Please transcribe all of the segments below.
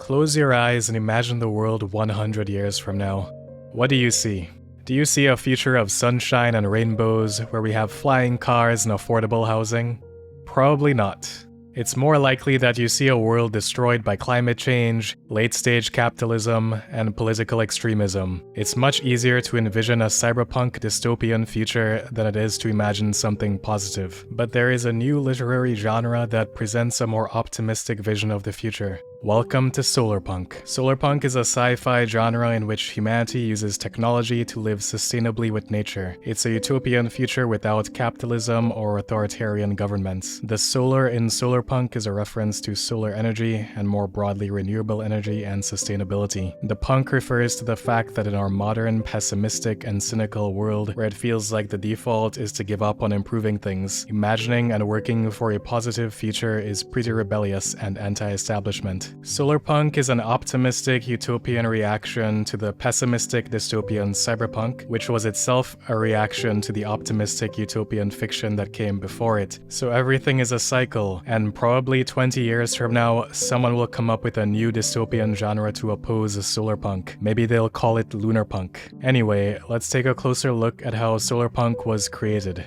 Close your eyes and imagine the world 100 years from now. What do you see? Do you see a future of sunshine and rainbows where we have flying cars and affordable housing? Probably not. It's more likely that you see a world destroyed by climate change, late-stage capitalism, and political extremism. It's much easier to envision a cyberpunk dystopian future than it is to imagine something positive. But there is a new literary genre that presents a more optimistic vision of the future. Welcome to Solarpunk. Solarpunk is a sci-fi genre in which humanity uses technology to live sustainably with nature. It's a utopian future without capitalism or authoritarian governments. The solar in Solarpunk is a reference to solar energy and more broadly renewable energy and sustainability. The punk refers to the fact that in our modern, pessimistic, and cynical world where it feels like the default is to give up on improving things, imagining and working for a positive future is pretty rebellious and anti-establishment. Solarpunk is an optimistic utopian reaction to the pessimistic dystopian cyberpunk, which was itself a reaction to the optimistic utopian fiction that came before it. So everything is a cycle, and probably 20 years from now, someone will come up with a new dystopian genre to oppose Solarpunk. Maybe they'll call it lunarpunk. Anyway, let's take a closer look at how Solarpunk was created.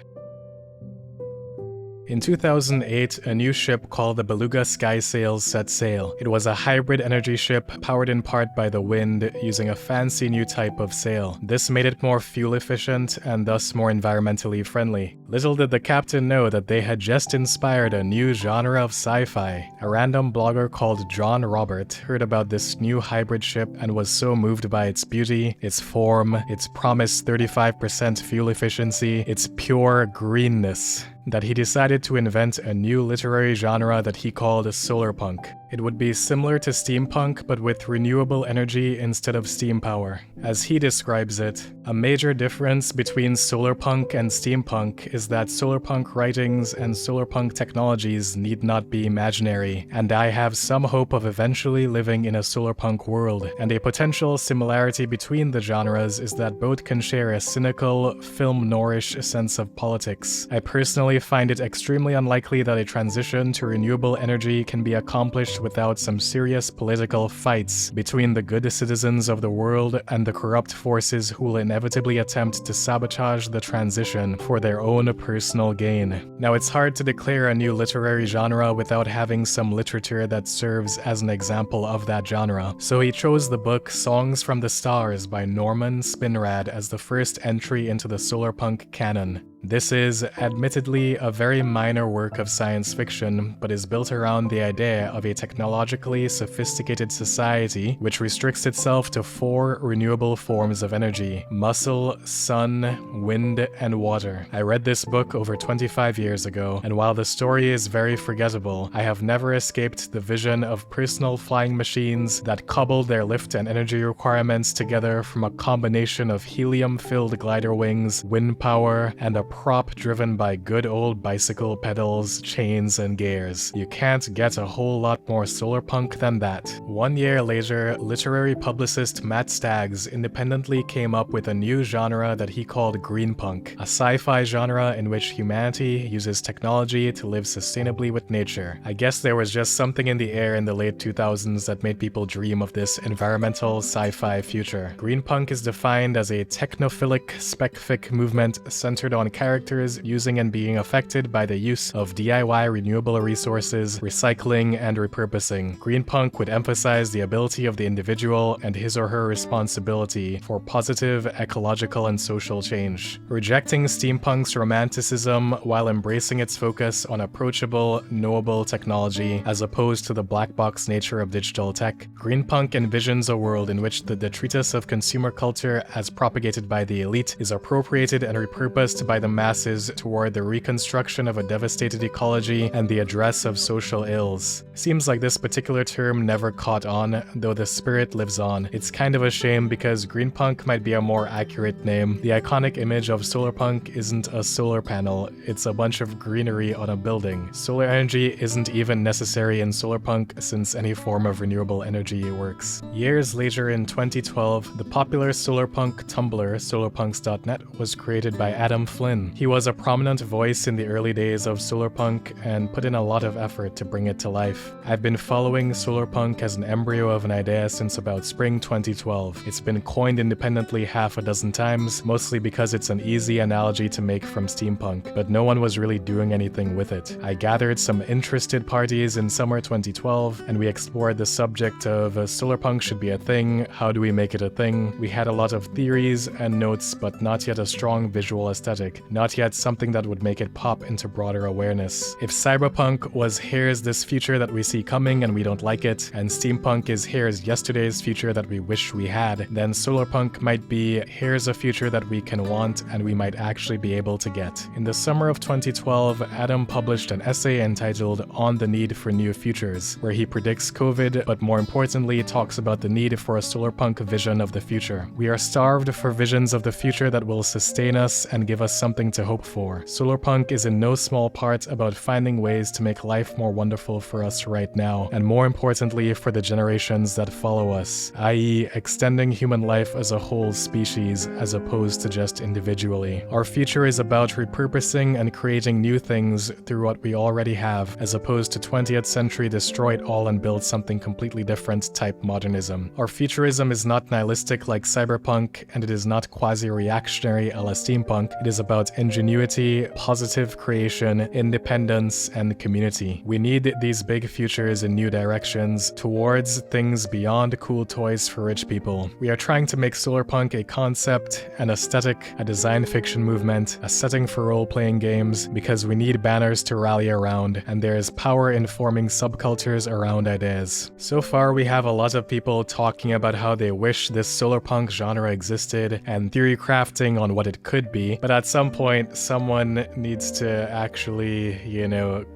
In 2008, a new ship called the Beluga Skysails set sail. It was a hybrid energy ship powered in part by the wind, using a fancy new type of sail. This made it more fuel efficient and thus more environmentally friendly. Little did the captain know that they had just inspired a new genre of sci-fi. A random blogger called John Robert heard about this new hybrid ship and was so moved by its beauty, its form, its promised 35% fuel efficiency, its pure greenness, that he decided to invent a new literary genre that he called solarpunk. It would be similar to steampunk, but with renewable energy instead of steam power. As he describes it, a major difference between solarpunk and steampunk is that solarpunk writings and solarpunk technologies need not be imaginary, and I have some hope of eventually living in a solarpunk world. And a potential similarity between the genres is that both can share a cynical, film noirish sense of politics. I personally find it extremely unlikely that a transition to renewable energy can be accomplished without some serious political fights between the good citizens of the world and the corrupt forces who will inevitably attempt to sabotage the transition for their own personal gain. Now, it's hard to declare a new literary genre without having some literature that serves as an example of that genre, so he chose the book Songs from the Stars by Norman Spinrad as the first entry into the solarpunk canon. This is, admittedly, a very minor work of science fiction, but is built around the idea of a technologically sophisticated society which restricts itself to 4 renewable forms of energy: muscle, sun, wind, and water. I read this book over 25 years ago, and while the story is very forgettable, I have never escaped the vision of personal flying machines that cobbled their lift and energy requirements together from a combination of helium-filled glider wings, wind power, and a prop driven by good old bicycle pedals, chains, and gears. You can't get a whole lot more solarpunk than that. 1 year later, literary publicist Matt Staggs independently came up with a new genre that he called greenpunk, a sci-fi genre in which humanity uses technology to live sustainably with nature. I guess there was just something in the air in the late 2000s that made people dream of this environmental sci-fi future. Greenpunk is defined as a technophilic, spec-fic movement centered on characters using and being affected by the use of DIY renewable resources, recycling, and repurposing. Greenpunk would emphasize the ability of the individual and his or her responsibility for positive ecological and social change. Rejecting steampunk's romanticism while embracing its focus on approachable, knowable technology as opposed to the black box nature of digital tech, Greenpunk envisions a world in which the detritus of consumer culture as propagated by the elite is appropriated and repurposed by the masses toward the reconstruction of a devastated ecology and the address of social ills. Seems like this particular term never caught on, though the spirit lives on. It's kind of a shame because greenpunk might be a more accurate name. The iconic image of solarpunk isn't a solar panel, it's a bunch of greenery on a building. Solar energy isn't even necessary in solarpunk since any form of renewable energy works. Years later in 2012, the popular solarpunk Tumblr, solarpunks.net, was created by Adam Flynn, in. He was a prominent voice in the early days of Solarpunk and put in a lot of effort to bring it to life. I've been following Solarpunk as an embryo of an idea since about spring 2012. It's been coined independently half a dozen times, mostly because it's an easy analogy to make from steampunk, but no one was really doing anything with it. I gathered some interested parties in summer 2012, and we explored the subject of Solarpunk should be a thing, how do we make it a thing? We had a lot of theories and notes, but not yet a strong visual aesthetic, not yet something that would make it pop into broader awareness. If cyberpunk was here's this future that we see coming and we don't like it, and steampunk is here's yesterday's future that we wish we had, then Solarpunk might be here's a future that we can want and we might actually be able to get. In the summer of 2012, Adam published an essay entitled On the Need for New Futures, where he predicts COVID, but more importantly talks about the need for a Solarpunk vision of the future. We are starved for visions of the future that will sustain us and give us something to hope for. Solarpunk is in no small part about finding ways to make life more wonderful for us right now, and more importantly for the generations that follow us, i.e. extending human life as a whole species as opposed to just individually. Our future is about repurposing and creating new things through what we already have, as opposed to 20th century destroy it all and build something completely different type modernism. Our futurism is not nihilistic like cyberpunk, and it is not quasi-reactionary a la steampunk. It is about ingenuity, positive creation, independence, and community. We need these big futures in new directions towards things beyond cool toys for rich people. We are trying to make Solarpunk a concept, an aesthetic, a design fiction movement, a setting for role-playing games, because we need banners to rally around, and there is power in forming subcultures around ideas. So far, we have a lot of people talking about how they wish this Solarpunk genre existed, and theory crafting on what it could be, but at some point, someone needs to actually,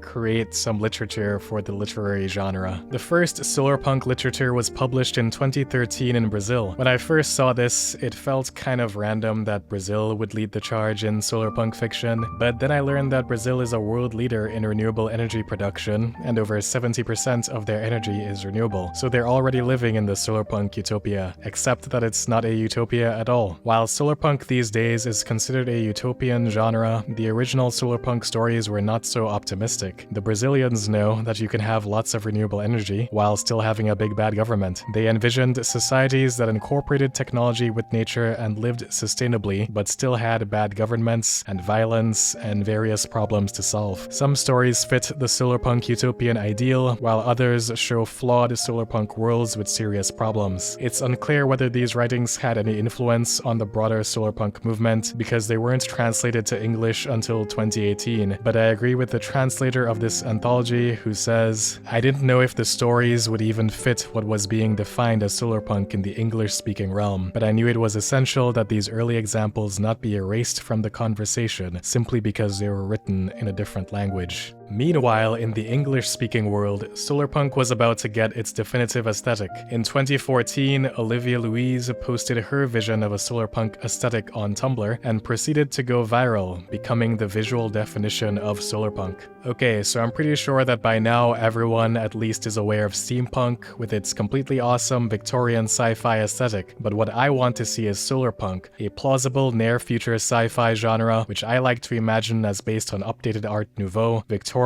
create some literature for the literary genre. The first Solarpunk literature was published in 2013 in Brazil. When I first saw this, it felt kind of random that Brazil would lead the charge in Solarpunk fiction, but then I learned that Brazil is a world leader in renewable energy production, and over 70% of their energy is renewable, so they're already living in the Solarpunk utopia, except that it's not a utopia at all. While Solarpunk these days is considered a utopian genre, the original Solarpunk stories were not so optimistic. The Brazilians know that you can have lots of renewable energy while still having a big bad government. They envisioned societies that incorporated technology with nature and lived sustainably, but still had bad governments and violence and various problems to solve. Some stories fit the Solarpunk utopian ideal, while others show flawed Solarpunk worlds with serious problems. It's unclear whether these writings had any influence on the broader Solarpunk movement, because they weren't translated to English until 2018, but I agree with the translator of this anthology who says, "I didn't know if the stories would even fit what was being defined as Solarpunk in the English-speaking realm, but I knew it was essential that these early examples not be erased from the conversation simply because they were written in a different language." Meanwhile, in the English-speaking world, Solarpunk was about to get its definitive aesthetic. In 2014, Olivia Louise posted her vision of a Solarpunk aesthetic on Tumblr and proceeded to go viral, becoming the visual definition of Solarpunk. Okay, so I'm pretty sure that by now everyone at least is aware of steampunk with its completely awesome Victorian sci-fi aesthetic, but what I want to see is Solarpunk, a plausible near-future sci-fi genre which I like to imagine as based on updated Art Nouveau, Victorian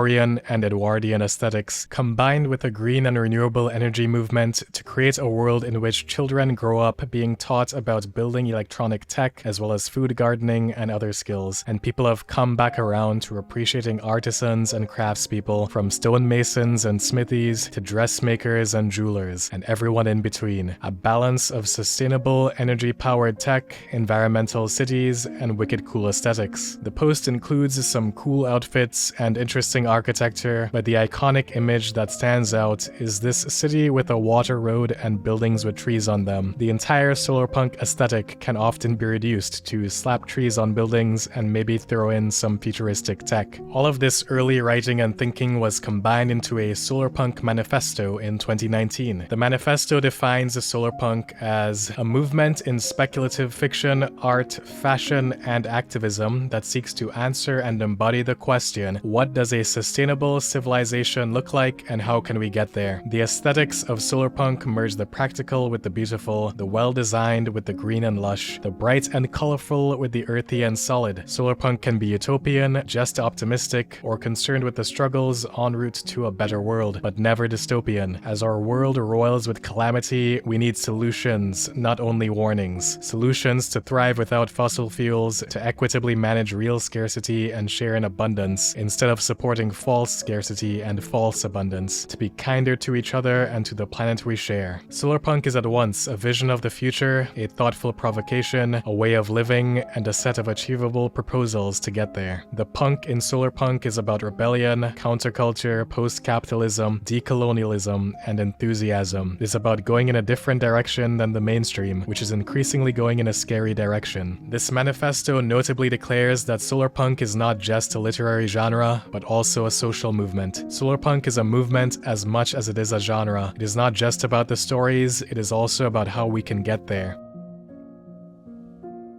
and Edwardian aesthetics, combined with a green and renewable energy movement to create a world in which children grow up being taught about building electronic tech as well as food gardening and other skills, and people have come back around to appreciating artisans and craftspeople, from stonemasons and smithies to dressmakers and jewelers, and everyone in between. A balance of sustainable, energy-powered tech, environmental cities, and wicked cool aesthetics. The post includes some cool outfits and interesting architecture, but the iconic image that stands out is this city with a water road and buildings with trees on them. The entire Solarpunk aesthetic can often be reduced to slap trees on buildings and maybe throw in some futuristic tech. All of this early writing and thinking was combined into a Solarpunk manifesto in 2019. The manifesto defines Solarpunk as a movement in speculative fiction, art, fashion, and activism that seeks to answer and embody the question, what does a a sustainable civilization look like, and how can we get there? The aesthetics of Solarpunk merge the practical with the beautiful, the well-designed with the green and lush, the bright and colorful with the earthy and solid. Solarpunk can be utopian, just optimistic, or concerned with the struggles en route to a better world, but never dystopian. As our world roils with calamity, we need solutions, not only warnings. Solutions to thrive without fossil fuels, to equitably manage real scarcity and share in abundance, instead of supporting false scarcity and false abundance, to be kinder to each other and to the planet we share. Solarpunk is at once a vision of the future, a thoughtful provocation, a way of living, and a set of achievable proposals to get there. The punk in Solarpunk is about rebellion, counterculture, post-capitalism, decolonialism, and enthusiasm. It's about going in a different direction than the mainstream, which is increasingly going in a scary direction. This manifesto notably declares that Solarpunk is not just a literary genre, but also a social movement. Solarpunk is a movement as much as it is a genre. It is not just about the stories, it is also about how we can get there.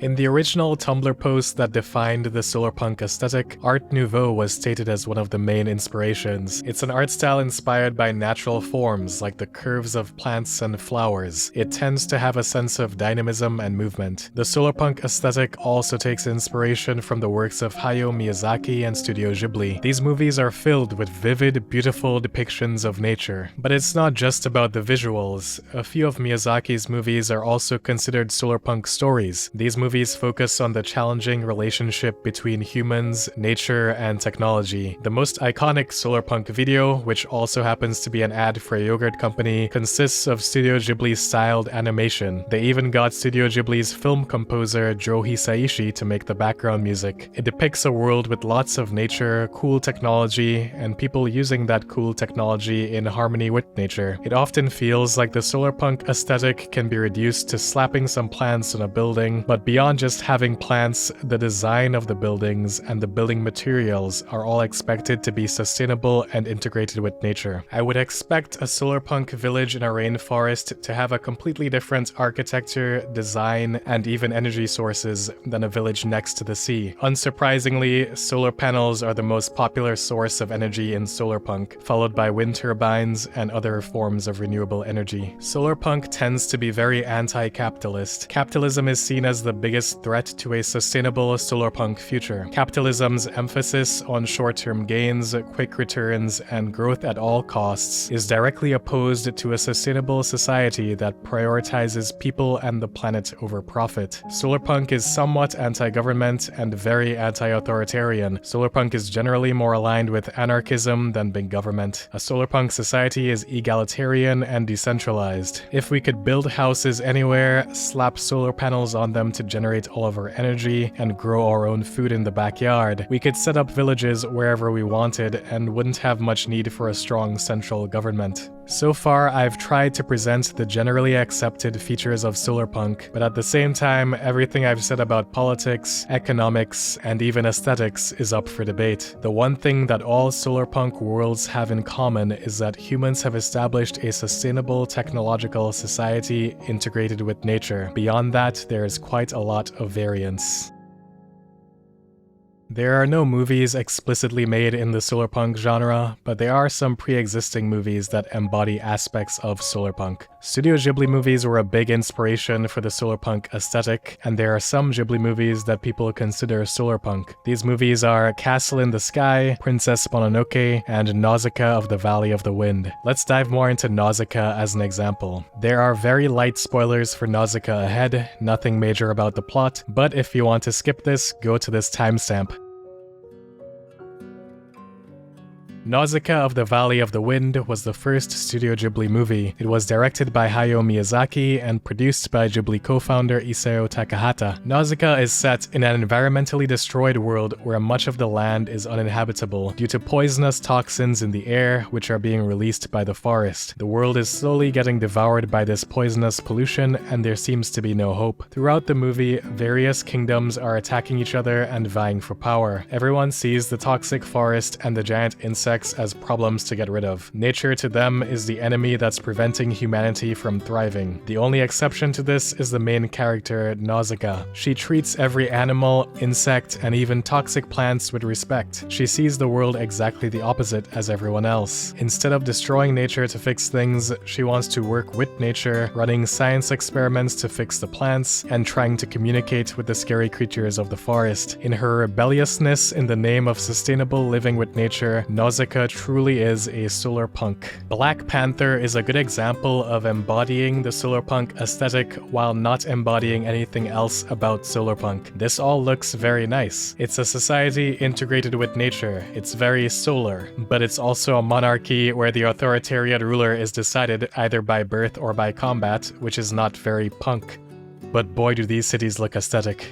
In the original Tumblr post that defined the Solarpunk aesthetic, Art Nouveau was stated as one of the main inspirations. It's an art style inspired by natural forms, like the curves of plants and flowers. It tends to have a sense of dynamism and movement. The Solarpunk aesthetic also takes inspiration from the works of Hayao Miyazaki and Studio Ghibli. These movies are filled with vivid, beautiful depictions of nature. But it's not just about the visuals. A few of Miyazaki's movies are also considered Solarpunk stories. These movies focus on the challenging relationship between humans, nature, and technology. The most iconic Solarpunk video, which also happens to be an ad for a yogurt company, consists of Studio Ghibli-styled animation. They even got Studio Ghibli's film composer Joe Hisaishi to make the background music. It depicts a world with lots of nature, cool technology, and people using that cool technology in harmony with nature. It often feels like the Solarpunk aesthetic can be reduced to slapping some plants on a building, but beyond just having plants, the design of the buildings and the building materials are all expected to be sustainable and integrated with nature. I would expect a Solarpunk village in a rainforest to have a completely different architecture, design, and even energy sources than a village next to the sea. Unsurprisingly, solar panels are the most popular source of energy in Solarpunk, followed by wind turbines and other forms of renewable energy. Solarpunk tends to be very anti-capitalist. Capitalism is seen as the biggest threat to a sustainable Solarpunk future. Capitalism's emphasis on short-term gains, quick returns, and growth at all costs is directly opposed to a sustainable society that prioritizes people and the planet over profit. Solarpunk is somewhat anti-government and very anti-authoritarian. Solarpunk is generally more aligned with anarchism than big government. A Solarpunk society is egalitarian and decentralized. If we could build houses anywhere, slap solar panels on them to generate all of our energy, and grow our own food in the backyard, we could set up villages wherever we wanted and wouldn't have much need for a strong central government. So far, I've tried to present the generally accepted features of Solarpunk, but at the same time, everything I've said about politics, economics, and even aesthetics is up for debate. The one thing that all Solarpunk worlds have in common is that humans have established a sustainable technological society integrated with nature. Beyond that, there is quite a lot of variance. There are no movies explicitly made in the Solarpunk genre, but there are some pre-existing movies that embody aspects of Solarpunk. Studio Ghibli movies were a big inspiration for the Solarpunk aesthetic, and there are some Ghibli movies that people consider Solarpunk. These movies are Castle in the Sky, Princess Mononoke, and Nausicaa of the Valley of the Wind. Let's dive more into Nausicaa as an example. There are very light spoilers for Nausicaa ahead, nothing major about the plot, but if you want to skip this, go to this timestamp. Nausicaa of the Valley of the Wind was the first Studio Ghibli movie. It was directed by Hayao Miyazaki and produced by Ghibli co-founder Isao Takahata. Nausicaa is set in an environmentally destroyed world where much of the land is uninhabitable due to poisonous toxins in the air which are being released by the forest. The world is slowly getting devoured by this poisonous pollution and there seems to be no hope. Throughout the movie, various kingdoms are attacking each other and vying for power. Everyone sees the toxic forest and the giant insects insects as problems to get rid of. Nature to them is the enemy that's preventing humanity from thriving. The only exception to this is the main character, Nausicaa. She treats every animal, insect, and even toxic plants with respect. She sees the world exactly the opposite as everyone else. Instead of destroying nature to fix things, she wants to work with nature, running science experiments to fix the plants, and trying to communicate with the scary creatures of the forest. In her rebelliousness in the name of sustainable living with nature, Nausicaa truly is a Solarpunk. Black Panther is a good example of embodying the Solarpunk aesthetic while not embodying anything else about Solarpunk. This all looks very nice. It's a society integrated with nature. It's very solar, but it's also a monarchy where the authoritarian ruler is decided either by birth or by combat, which is not very punk. But boy do these cities look aesthetic.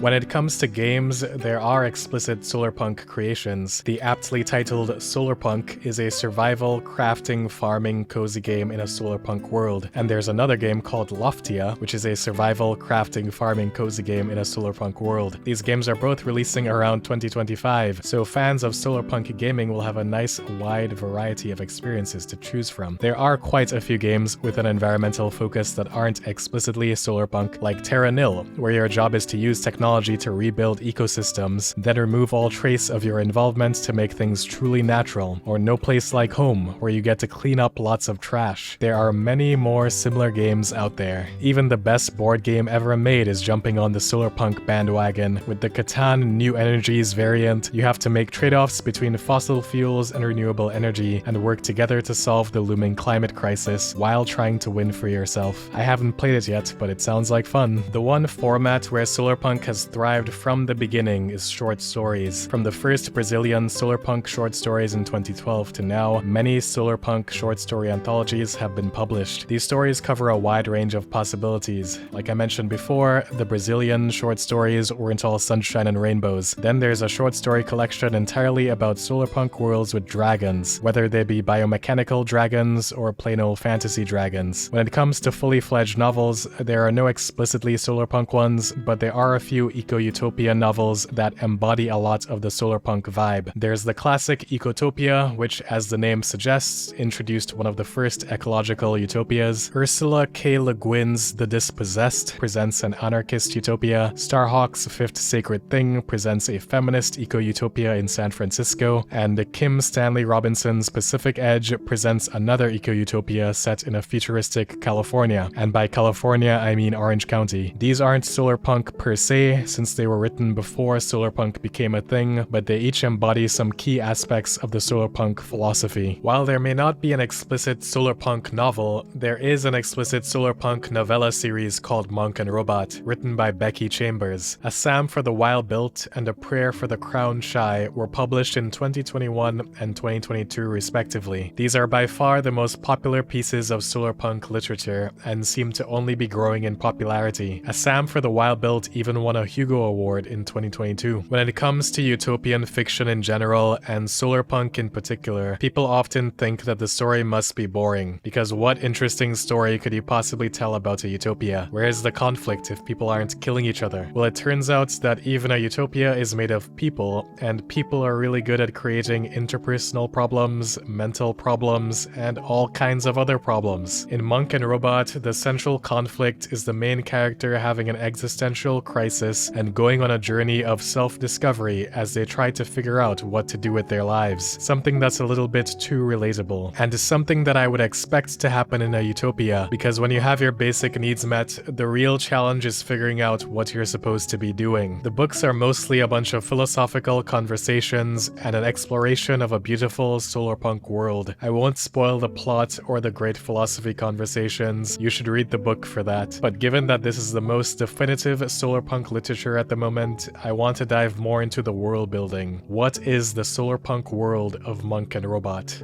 When it comes to games, there are explicit Solarpunk creations. The aptly titled Solarpunk is a survival, crafting, farming, cozy game in a Solarpunk world. And there's another game called Loftia, which is a survival, crafting, farming, cozy game in a Solarpunk world. These games are both releasing around 2025, so fans of Solarpunk gaming will have a nice wide variety of experiences to choose from. There are quite a few games with an environmental focus that aren't explicitly Solarpunk, like Terra Nil, where your job is to use technology to rebuild ecosystems, then remove all trace of your involvement to make things truly natural, or No Place Like Home, where you get to clean up lots of trash. There are many more similar games out there. Even the best board game ever made is jumping on the Solarpunk bandwagon. With the Catan New Energies variant, you have to make trade-offs between fossil fuels and renewable energy, and work together to solve the looming climate crisis while trying to win for yourself. I haven't played it yet, but it sounds like fun. The one format where Solarpunk has thrived from the beginning is short stories. From the first Brazilian Solarpunk short stories in 2012 to now, many Solarpunk short story anthologies have been published. These stories cover a wide range of possibilities. Like I mentioned before, the Brazilian short stories weren't all sunshine and rainbows. Then there's a short story collection entirely about Solarpunk worlds with dragons, whether they be biomechanical dragons or plain old fantasy dragons. When it comes to fully fledged novels, there are no explicitly Solarpunk ones, but there are a few Eco-utopia novels that embody a lot of the Solarpunk vibe. There's the classic Eco-utopia, which, as the name suggests, introduced one of the first ecological utopias. Ursula K. Le Guin's The Dispossessed presents an anarchist utopia. Starhawk's Fifth Sacred Thing presents a feminist eco-utopia in San Francisco. And Kim Stanley Robinson's Pacific Edge presents another eco-utopia set in a futuristic California. And by California, I mean Orange County. These aren't Solarpunk per se, since they were written before Solarpunk became a thing, but they each embody some key aspects of the Solarpunk philosophy. While there may not be an explicit Solarpunk novel, there is an explicit Solarpunk novella series called Monk and Robot, written by Becky Chambers. A Psalm for the Wild Built and A Prayer for the Crown Shy were published in 2021 and 2022 respectively. These are by far the most popular pieces of Solarpunk literature and seem to only be growing in popularity. A Psalm for the Wild Built even won a Hugo Award in 2022. When it comes to utopian fiction in general, and Solarpunk in particular, people often think that the story must be boring, because what interesting story could you possibly tell about a utopia? Where is the conflict if people aren't killing each other? Well, it turns out that even a utopia is made of people, and people are really good at creating interpersonal problems, mental problems, and all kinds of other problems. In Monk and Robot, the central conflict is the main character having an existential crisis and going on a journey of self-discovery as they try to figure out what to do with their lives. Something that's a little bit too relatable, and is something that I would expect to happen in a utopia, because when you have your basic needs met, the real challenge is figuring out what you're supposed to be doing. The books are mostly a bunch of philosophical conversations and an exploration of a beautiful Solarpunk world. I won't spoil the plot or the great philosophy conversations, you should read the book for that. But given that this is the most definitive Solarpunk literature at the moment, I want to dive more into the world building. What is the Solarpunk world of Monk and Robot?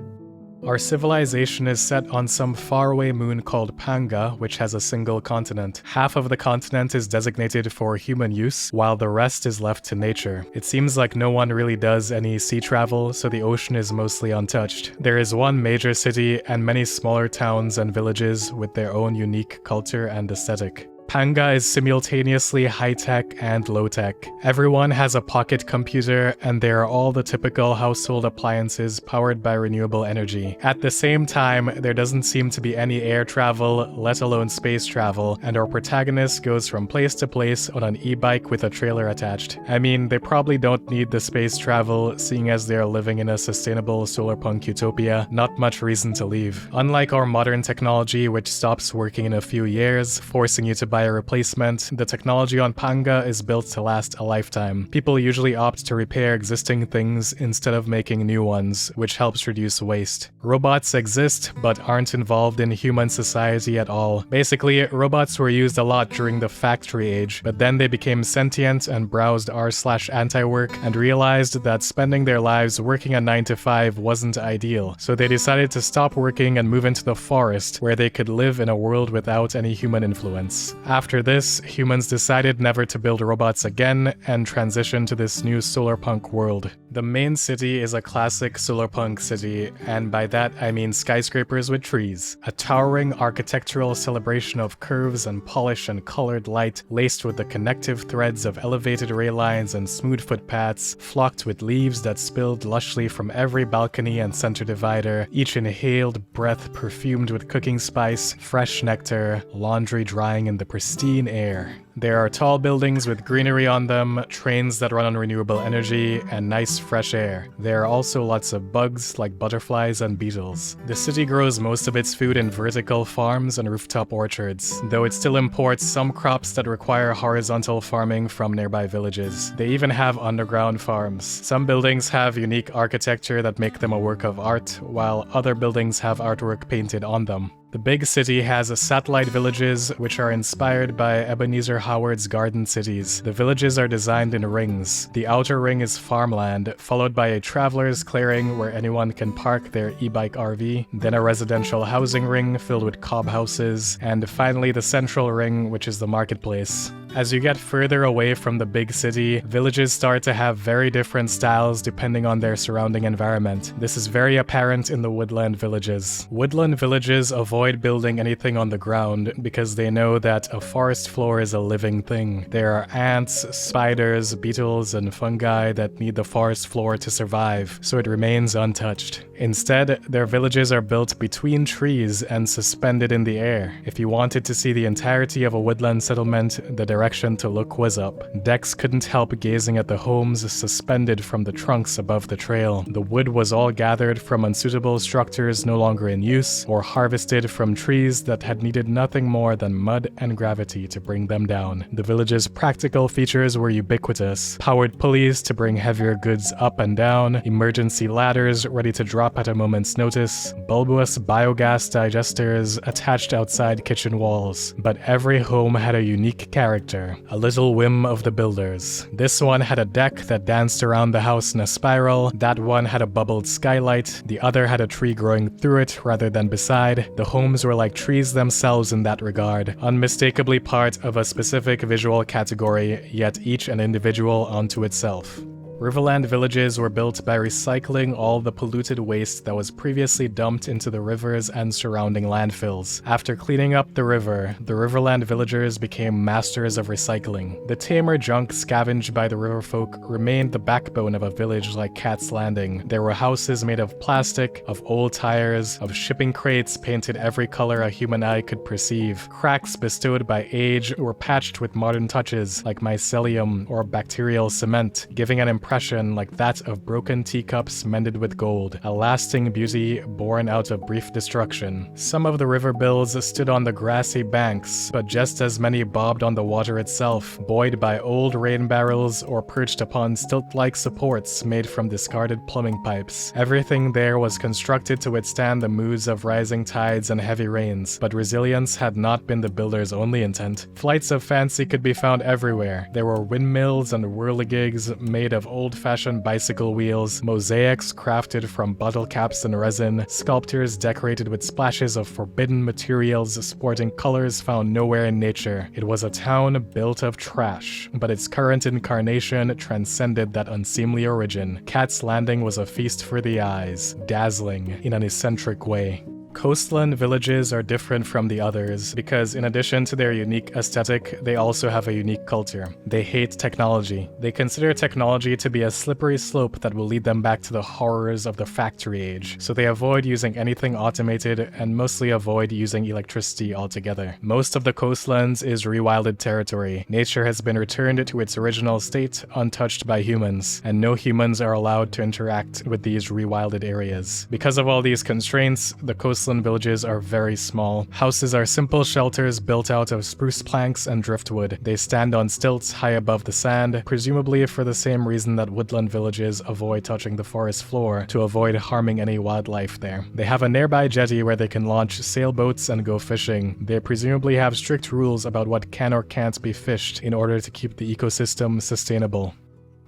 Our civilization is set on some faraway moon called Panga, which has a single continent. Half of the continent is designated for human use, while the rest is left to nature. It seems like no one really does any sea travel, so the ocean is mostly untouched. There is one major city and many smaller towns and villages with their own unique culture and aesthetic. Panga is simultaneously high-tech and low-tech. Everyone has a pocket computer, and they are all the typical household appliances powered by renewable energy. At the same time, there doesn't seem to be any air travel, let alone space travel, and our protagonist goes from place to place on an e-bike with a trailer attached. I mean, they probably don't need the space travel, seeing as they are living in a sustainable solarpunk utopia. Not much reason to leave. Unlike our modern technology, which stops working in a few years, forcing you to buy a replacement, the technology on Panga is built to last a lifetime. People usually opt to repair existing things instead of making new ones, which helps reduce waste. Robots exist, but aren't involved in human society at all. Basically, robots were used a lot during the factory age, but then they became sentient and browsed r/anti-work and realized that spending their lives working a 9 to 5 wasn't ideal, so they decided to stop working and move into the forest, where they could live in a world without any human influence. After this, humans decided never to build robots again and transitioned to this new solarpunk world. The main city is a classic solarpunk city, and by that I mean skyscrapers with trees. A towering architectural celebration of curves and polish and colored light, laced with the connective threads of elevated rail lines and smooth footpaths, flocked with leaves that spilled lushly from every balcony and center divider, each inhaled breath perfumed with cooking spice, fresh nectar, laundry drying in the pristine air. There are tall buildings with greenery on them, trains that run on renewable energy, and nice fresh air. There are also lots of bugs like butterflies and beetles. The city grows most of its food in vertical farms and rooftop orchards, though it still imports some crops that require horizontal farming from nearby villages. They even have underground farms. Some buildings have unique architecture that make them a work of art, while other buildings have artwork painted on them. The big city has satellite villages, which are inspired by Ebenezer Howard's Garden Cities. The villages are designed in rings. The outer ring is farmland, followed by a traveler's clearing where anyone can park their e-bike RV, then a residential housing ring filled with cob houses, and finally the central ring, which is the marketplace. As you get further away from the big city, villages start to have very different styles depending on their surrounding environment. This is very apparent in the woodland villages. Woodland villages avoid building anything on the ground because they know that a forest floor is a living thing. There are ants, spiders, beetles, and fungi that need the forest floor to survive, so it remains untouched. Instead, their villages are built between trees and suspended in the air. If you wanted to see the entirety of a woodland settlement, the direction to look was up. Dex couldn't help gazing at the homes suspended from the trunks above the trail. The wood was all gathered from unsuitable structures no longer in use, or harvested from trees that had needed nothing more than mud and gravity to bring them down. The village's practical features were ubiquitous. Powered pulleys to bring heavier goods up and down, emergency ladders ready to drop at a moment's notice, bulbous biogas digesters attached outside kitchen walls. But every home had a unique character, a little whim of the builders. This one had a deck that danced around the house in a spiral, that one had a bubbled skylight, the other had a tree growing through it rather than beside. The homes were like trees themselves in that regard, unmistakably part of a specific visual category, yet each an individual unto itself. Riverland villages were built by recycling all the polluted waste that was previously dumped into the rivers and surrounding landfills. After cleaning up the Riverland villagers became masters of recycling. The tamer junk scavenged by the river folk remained the backbone of a village like Cat's Landing. There were houses made of plastic, of old tires, of shipping crates painted every color a human eye could perceive. Cracks bestowed by age were patched with modern touches like mycelium or bacterial cement, giving an impression like that of broken teacups mended with gold, a lasting beauty born out of brief destruction. Some of the river bills stood on the grassy banks, but just as many bobbed on the water itself, buoyed by old rain barrels or perched upon stilt-like supports made from discarded plumbing pipes. Everything there was constructed to withstand the moods of rising tides and heavy rains, but resilience had not been the builder's only intent. Flights of fancy could be found everywhere. There were windmills and whirligigs made of old-fashioned bicycle wheels, mosaics crafted from bottle caps and resin, sculptures decorated with splashes of forbidden materials sporting colors found nowhere in nature. It was a town built of trash, but its current incarnation transcended that unseemly origin. Cat's Landing was a feast for the eyes, dazzling in an eccentric way. Coastland villages are different from the others because in addition to their unique aesthetic, they also have a unique culture. They hate technology. They consider technology to be a slippery slope that will lead them back to the horrors of the factory age, so they avoid using anything automated and mostly avoid using electricity altogether. Most of the coastlands is rewilded territory. Nature has been returned to its original state, untouched by humans, and no humans are allowed to interact with these rewilded areas. Because of all these constraints, the coastland villages are very small. Houses are simple shelters built out of spruce planks and driftwood. They stand on stilts high above the sand, presumably for the same reason that woodland villages avoid touching the forest floor to avoid harming any wildlife there. They have a nearby jetty where they can launch sailboats and go fishing. They presumably have strict rules about what can or can't be fished in order to keep the ecosystem sustainable.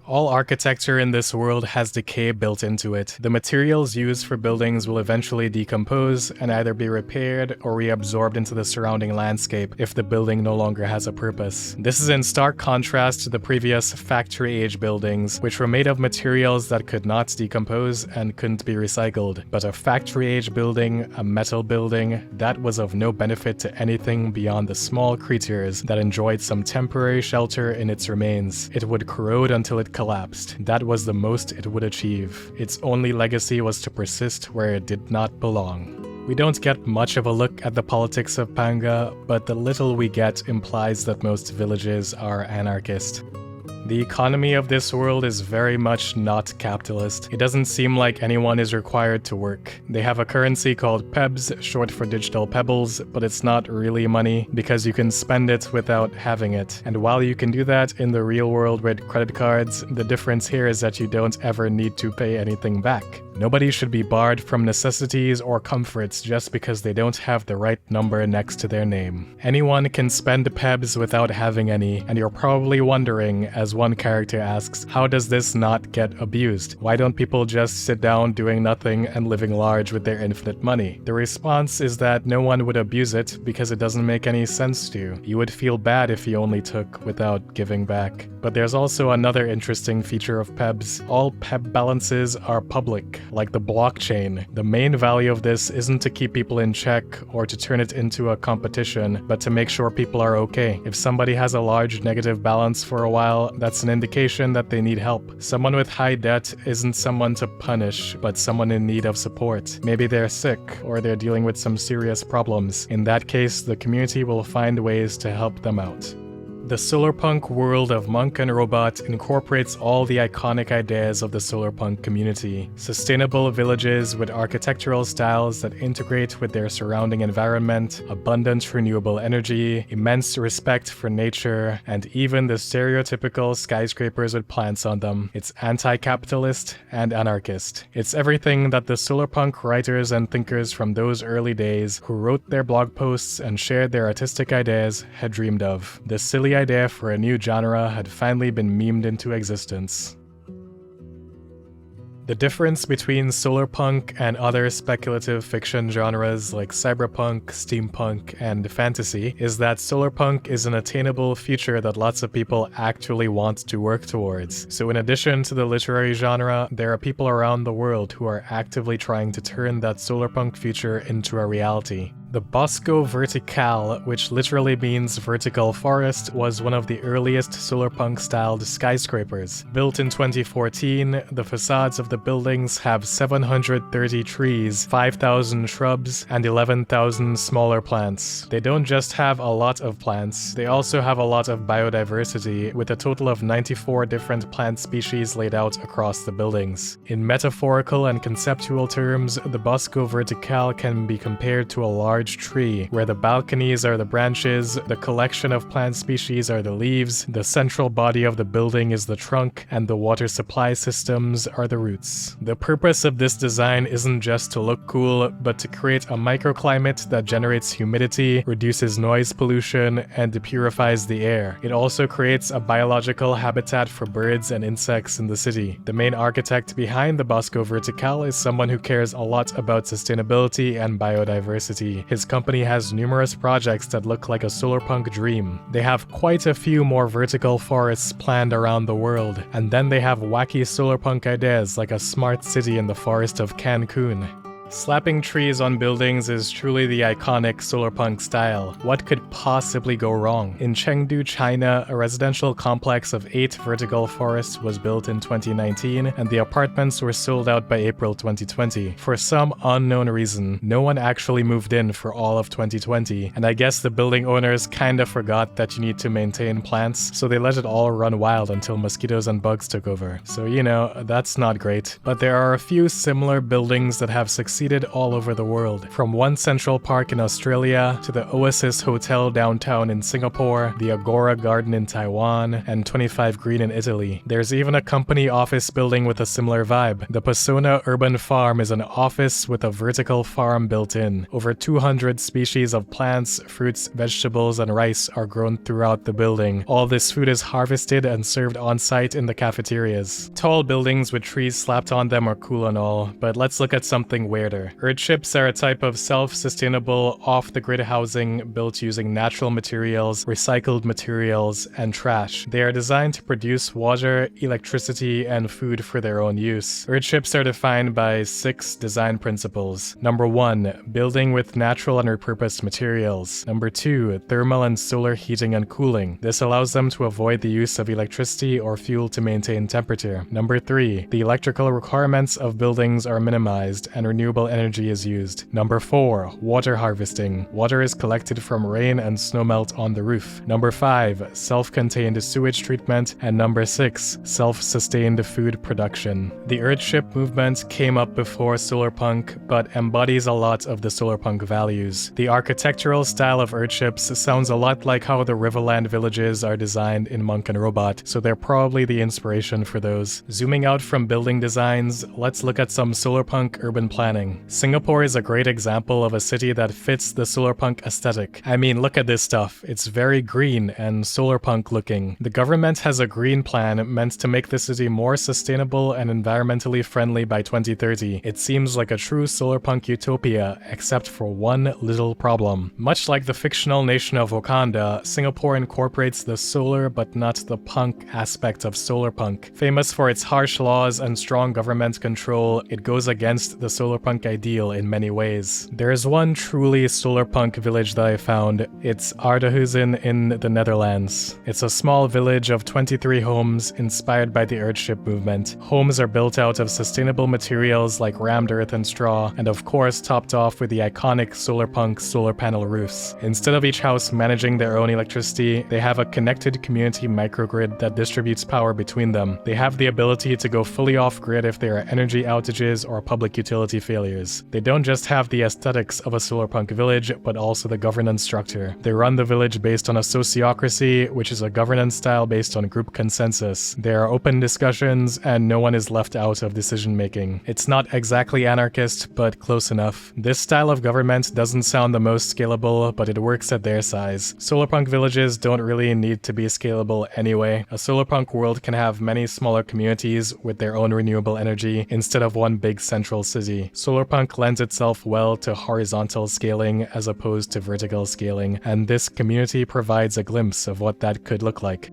All architecture in this world has decay built into it. The materials used for buildings will eventually decompose and either be repaired or reabsorbed into the surrounding landscape if the building no longer has a purpose. This is in stark contrast to the previous factory-age buildings, which were made of materials that could not decompose and couldn't be recycled. But a factory-age building, a metal building, that was of no benefit to anything beyond the small creatures that enjoyed some temporary shelter in its remains. It would corrode until it collapsed. That was the most it would achieve. Its only legacy was to persist where it did not belong. We don't get much of a look at the politics of Panga, but the little we get implies that most villages are anarchist. The economy of this world is very much not capitalist. It doesn't seem like anyone is required to work. They have a currency called PEBs, short for digital pebbles, but it's not really money because you can spend it without having it. And while you can do that in the real world with credit cards, the difference here is that you don't ever need to pay anything back. Nobody should be barred from necessities or comforts just because they don't have the right number next to their name. Anyone can spend PEBs without having any, and you're probably wondering, as one character asks, how does this not get abused? Why don't people just sit down doing nothing and living large with their infinite money? The response is that no one would abuse it because it doesn't make any sense to. You would feel bad if you only took without giving back. But there's also another interesting feature of PEBs. All PEB balances are public, like the blockchain. The main value of this isn't to keep people in check or to turn it into a competition, but to make sure people are okay. If somebody has a large negative balance for a while, that's an indication that they need help. Someone with high debt isn't someone to punish, but someone in need of support. Maybe they're sick or they're dealing with some serious problems. In that case, the community will find ways to help them out. The Solarpunk world of Monk and Robot incorporates all the iconic ideas of the Solarpunk community. Sustainable villages with architectural styles that integrate with their surrounding environment, abundant renewable energy, immense respect for nature, and even the stereotypical skyscrapers with plants on them. It's anti-capitalist and anarchist. It's everything that the Solarpunk writers and thinkers from those early days who wrote their blog posts and shared their artistic ideas had dreamed of. The silly idea for a new genre had finally been memed into existence. The difference between solarpunk and other speculative fiction genres like cyberpunk, steampunk, and fantasy is that solarpunk is an attainable future that lots of people actually want to work towards. So in addition to the literary genre, there are people around the world who are actively trying to turn that solarpunk future into a reality. The Bosco Vertical, which literally means vertical forest, was one of the earliest solarpunk-styled skyscrapers. Built in 2014, the facades of the buildings have 730 trees, 5,000 shrubs, and 11,000 smaller plants. They don't just have a lot of plants, they also have a lot of biodiversity, with a total of 94 different plant species laid out across the buildings. In metaphorical and conceptual terms, the Bosco Vertical can be compared to a large tree, where the balconies are the branches, the collection of plant species are the leaves, the central body of the building is the trunk, and the water supply systems are the roots. The purpose of this design isn't just to look cool, but to create a microclimate that generates humidity, reduces noise pollution, and purifies the air. It also creates a biological habitat for birds and insects in the city. The main architect behind the Bosco Vertical is someone who cares a lot about sustainability and biodiversity. His company has numerous projects that look like a solarpunk dream. They have quite a few more vertical forests planned around the world, and then they have wacky solarpunk ideas like a smart city in the forest of Cancun. Slapping trees on buildings is truly the iconic Solarpunk style. What could possibly go wrong? In Chengdu, China, a residential complex of 8 vertical forests was built in 2019, and the apartments were sold out by April 2020. For some unknown reason, no one actually moved in for all of 2020, and I guess the building owners kinda forgot that you need to maintain plants, so they let it all run wild until mosquitoes and bugs took over. So you know, that's not great. But there are a few similar buildings that have succeeded all over the world. From One Central Park in Australia, to the Oasis Hotel downtown in Singapore, the Agora Garden in Taiwan, and 25 Green in Italy. There's even a company office building with a similar vibe. The Pasona Urban Farm is an office with a vertical farm built in. Over 200 species of plants, fruits, vegetables, and rice are grown throughout the building. All this food is harvested and served on-site in the cafeterias. Tall buildings with trees slapped on them are cool and all, but let's look at something weirder. Earthships are a type of self-sustainable, off-the-grid housing built using natural materials, recycled materials, and trash. They are designed to produce water, electricity, and food for their own use. Earthships are defined by 6 design principles. Number 1, building with natural and repurposed materials. Number 2, thermal and solar heating and cooling. This allows them to avoid the use of electricity or fuel to maintain temperature. Number 3, the electrical requirements of buildings are minimized and renewable energy is used. Number 4, water harvesting. Water is collected from rain and snowmelt on the roof. Number 5, self-contained sewage treatment. And number 6, self-sustained food production. The Earthship movement came up before Solarpunk, but embodies a lot of the Solarpunk values. The architectural style of Earthships sounds a lot like how the Riverland villages are designed in Monk and Robot, so they're probably the inspiration for those. Zooming out from building designs, let's look at some Solarpunk urban planning. Singapore is a great example of a city that fits the Solarpunk aesthetic. I mean, look at this stuff. It's very green and Solarpunk looking. The government has a green plan meant to make the city more sustainable and environmentally friendly by 2030. It seems like a true Solarpunk utopia, except for one little problem. Much like the fictional nation of Wakanda, Singapore incorporates the solar but not the punk aspect of Solarpunk. Famous for its harsh laws and strong government control, it goes against the Solarpunk ideal in many ways. There is one truly Solarpunk village that I found. It's Ardehuizen in the Netherlands. It's a small village of 23 homes inspired by the Earthship movement. Homes are built out of sustainable materials like rammed earth and straw, and of course topped off with the iconic Solarpunk solar panel roofs. Instead of each house managing their own electricity, they have a connected community microgrid that distributes power between them. They have the ability to go fully off-grid if there are energy outages or public utility failures. They don't just have the aesthetics of a Solarpunk village, but also the governance structure. They run the village based on a sociocracy, which is a governance style based on group consensus. There are open discussions, and no one is left out of decision-making. It's not exactly anarchist, but close enough. This style of government doesn't sound the most scalable, but it works at their size. Solarpunk villages don't really need to be scalable anyway. A Solarpunk world can have many smaller communities with their own renewable energy instead of one big central city. Solarpunk lends itself well to horizontal scaling as opposed to vertical scaling, and this community provides a glimpse of what that could look like.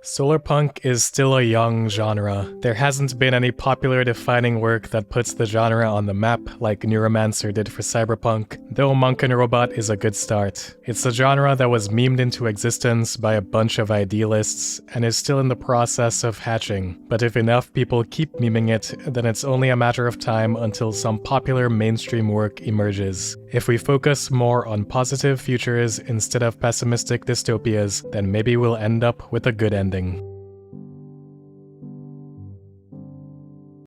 Solarpunk is still a young genre. There hasn't been any popular defining work that puts the genre on the map like Neuromancer did for Cyberpunk, though Monk and Robot is a good start. It's a genre that was memed into existence by a bunch of idealists and is still in the process of hatching. But if enough people keep memeing it, then it's only a matter of time until some popular mainstream work emerges. If we focus more on positive futures instead of pessimistic dystopias, then maybe we'll end up with a good ending.